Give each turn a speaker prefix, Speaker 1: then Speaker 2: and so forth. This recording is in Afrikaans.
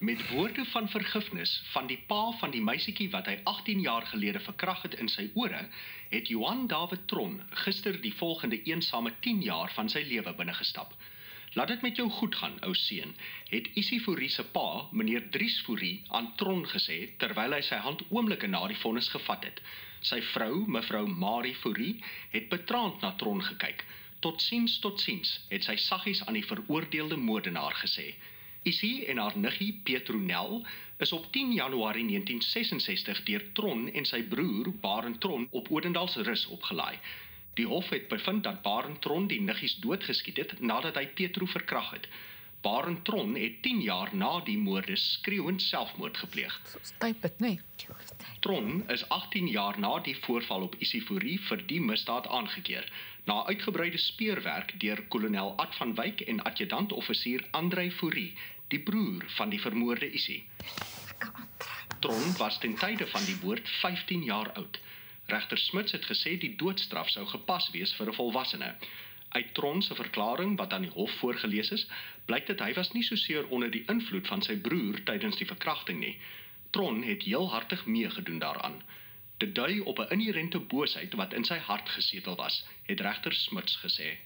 Speaker 1: Met woorde van vergifnis van die pa van die meisietjie wat hy 18 jaar gelede verkragt het in sy ore, het Johan David Tron gister die volgende eensame 10 jaar van sy lewe binnengestap. Laat dit met jou goed gaan, ou seun, het Isie Fourie se pa, meneer Dries Fourie, aan Tron gesê, terwyl hy sy hand oomblikke na die vonnis gevat het. Sy vrou, mevrou Marie Fourie, het betraand na Tron gekyk. Tot ziens, het sy saggies aan die veroordeelde moordenaar gesê. Isie en haar niggie Petronel is op 10 Januarie 1966 deur Tron en sy broer Barend Tron op Odendaalsrus opgelaai. Die hof het bevind dat Barend Tron die niggies doodgeskiet het nadat hy Petro verkragt het. Barend Tron het 10 jaar na die moorde skreeuend selfmoord gepleeg. Tron is 18 jaar na die voorval op Isie Fourie vir die misdaad aangekeer. Na uitgebreide speurwerk deur kolonel Ad van Wyk en adjutant-offisier Andrei Fourie, die broer van die vermoorde Isie. Tron was ten tye van die moord 15 jaar oud. Regter Smits het gesê die doodstraf sou gepas wees vir 'n volwassene. Uit Tron se verklaring wat aan die hof voorgeles is, blyk dat hy was nie soseer onder die invloed van sy broer tydens die verkrachting nie. Tron het heelhartig meegedoen daaraan. Dit dui op 'n inherente boosheid wat in sy hart gesetel was, het regter Smits gesê.